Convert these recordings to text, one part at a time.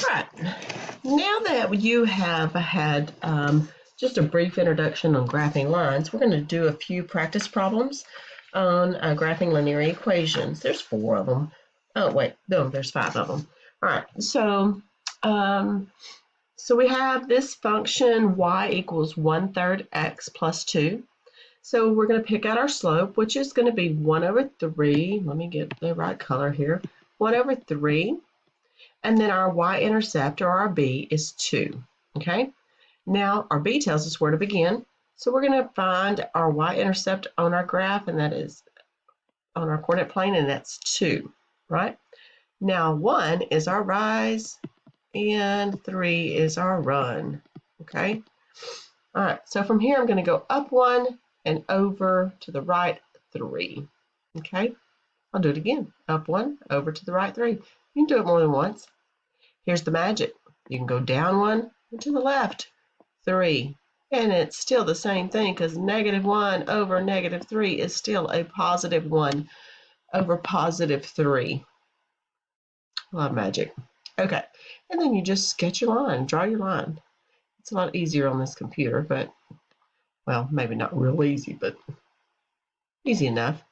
right, now that you have had just a brief introduction on graphing lines, we're going to do a few practice problems on graphing linear equations. There's 4 of them. Oh, wait, no, there's 5 of them. All right, so we have this function y equals 1/3 x plus 2. So we're going to pick out our slope, which is going to be 1 over 3. Let me get the right color here. 1 over 3. And then our y-intercept, or our b, is 2. Okay? Now, our b tells us where to begin. So we're going to find our y-intercept on our graph, and that is on our coordinate plane, and that's 2. Right? Now, 1 is our rise, and 3 is our run. Okay? All right, so from here, I'm going to go up 1 and over to the right 3. Okay? I'll do it again. Up 1, over to the right 3. You can do it more than once. Here's the magic. You can go down 1 and to the left 3. And it's still the same thing because -1 over -3 is still a +1 over +3. A lot of magic. Okay, and then you just sketch your line, draw your line. It's a lot easier on this computer, but, well, maybe not real easy, but easy enough.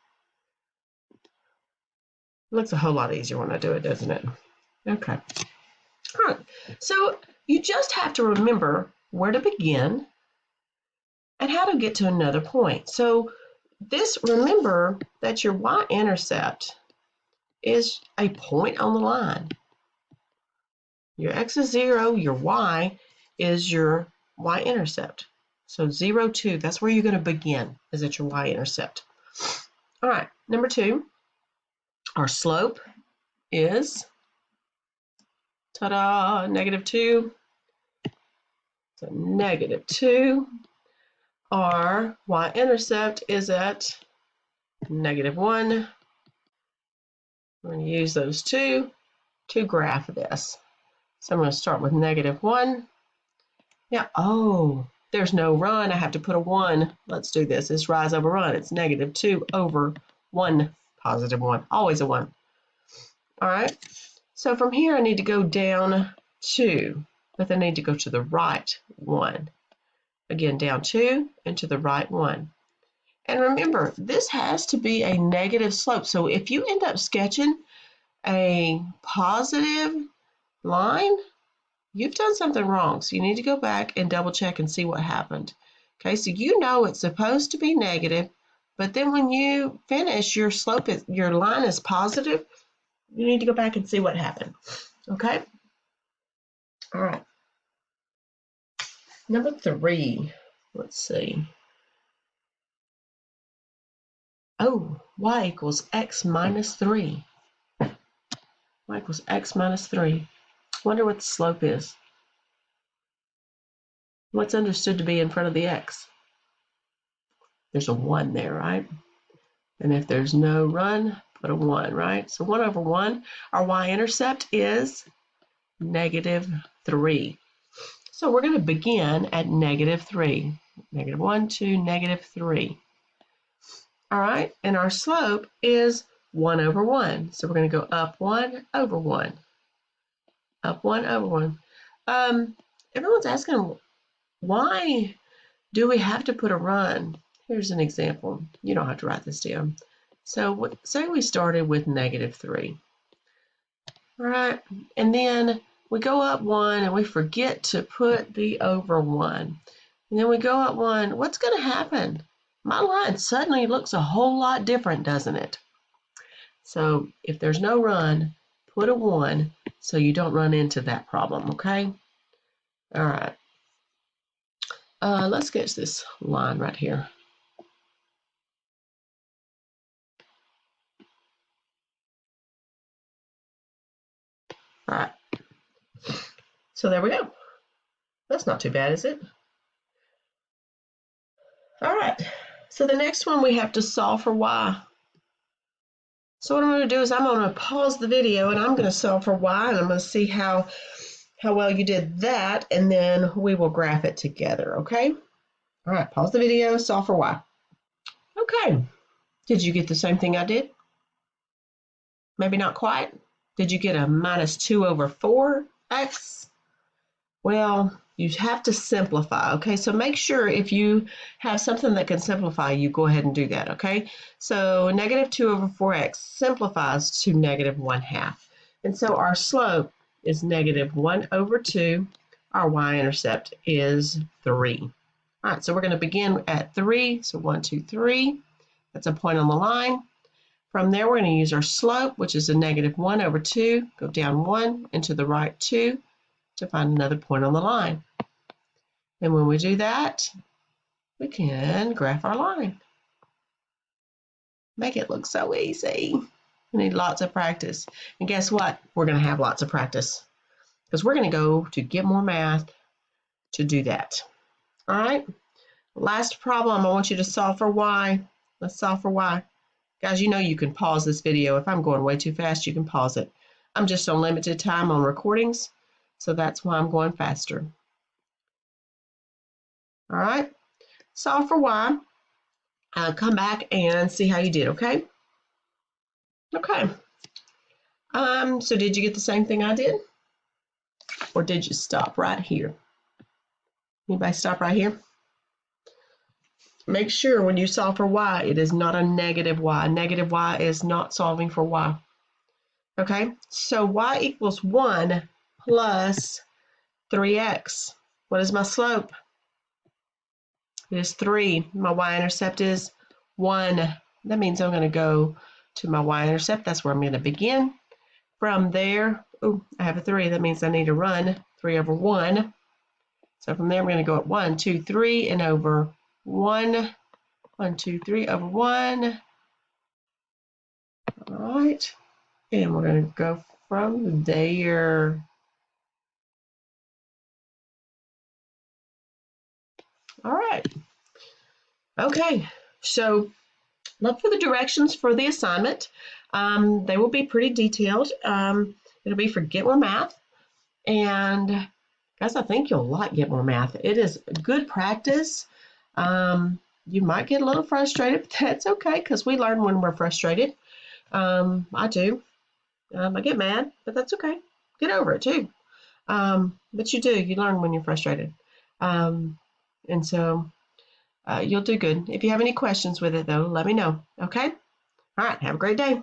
It looks a whole lot easier when I do it, doesn't it? Okay. All right. So you just have to remember where to begin and how to get to another point. So remember that your y-intercept is a point on the line. Your x is 0, your y is your y-intercept. So 0, 2, that's where you're going to begin, is at your y-intercept. All right, number 2, our slope is, ta-da, -2. So -2. Our y-intercept is at -1. We're going to use those two to graph this. So I'm going to start with -1. Now, there's no run. I have to put a 1. Let's do this. It's rise over run. It's -2 over 1, +1. Always a 1. All right. So from here, I need to go down 2, but I need to go to the right 1. Again, down 2 and to the right 1. And remember, this has to be a negative slope. So if you end up sketching a positive line, you've done something wrong. So you need to go back and double check and see what happened. Okay, so you know it's supposed to be negative, but then when you finish, your line is positive. You need to go back and see what happened. Okay? All right. Number 3, let's see. Oh, y equals x minus 3. Y equals x minus 3. Wonder what the slope is. What's understood to be in front of the x? There's a 1 there, right? And if there's no run, put a 1, right? So 1 over 1, our y-intercept is -3. So we're going to begin at -3. -1 to -3. All right, and our slope is 1 over 1. So we're going to go up 1 over 1. Up 1 over 1. Everyone's asking, why do we have to put a run? Here's an example. You don't have to write this down. So say we started with -3. All right, and then we go up 1 and we forget to put the over 1. And then we go up 1. What's going to happen? My line suddenly looks a whole lot different, doesn't it? So if there's no run, put a 1 so you don't run into that problem, okay? All right. Let's sketch this line right here. All right. So there we go. That's not too bad, is it? All right. So the next one we have to solve for y. So what I'm going to do is I'm going to pause the video and I'm going to solve for y, and I'm going to see how well you did that, and then we will graph it together, okay? All right, pause the video, solve for y. Okay. Did you get the same thing I did? Maybe not quite. Did you get a -2 over 4? x. Well, you have to simplify, okay? So make sure if you have something that can simplify, you go ahead and do that, okay? So negative 2 over 4x simplifies to negative 1/2. And so our slope is negative 1 over 2. Our y-intercept is 3. All right, so we're going to begin at 3. So 1, 2, 3. That's a point on the line. From there, we're going to use our slope, which is a negative 1 over 2. Go down 1 and to the right 2 to find another point on the line. And when we do that, we can graph our line. Make it look so easy. We need lots of practice. And guess what? We're going to have lots of practice because we're going to go to Get More Math to do that. All right. Last problem, I want you to solve for y. Let's solve for y. Guys, you know you can pause this video. If I'm going way too fast, you can pause it. I'm just on limited time on recordings, so that's why I'm going faster. All right. Solve for y. Come back and see how you did, okay? Okay. So did you get the same thing I did? Or did you stop right here? Anybody stop right here? Make sure when you solve for y, it is not a negative y. Negative y is not solving for y. Okay, so y equals 1 plus 3x. What is my slope? It is 3. My y-intercept is 1. That means I'm going to go to my y-intercept. That's where I'm going to begin. From there, I have a 3. That means I need to run 3 over 1. So from there, I'm going to go up 1, 2, 3, and over 1. 1, 2, 3, over 1. All right. And we're going to go from there. All right. Okay. So look for the directions for the assignment. They will be pretty detailed. It'll be for Get More Math. And guys, I think you'll like Get More Math. It is good practice. You might get a little frustrated, but that's okay because we learn when we're frustrated. I do. I get mad, but that's okay. Get over it too. But you do. You learn when you're frustrated. And so you'll do good. If you have any questions with it, though, let me know. Okay? All right. Have a great day.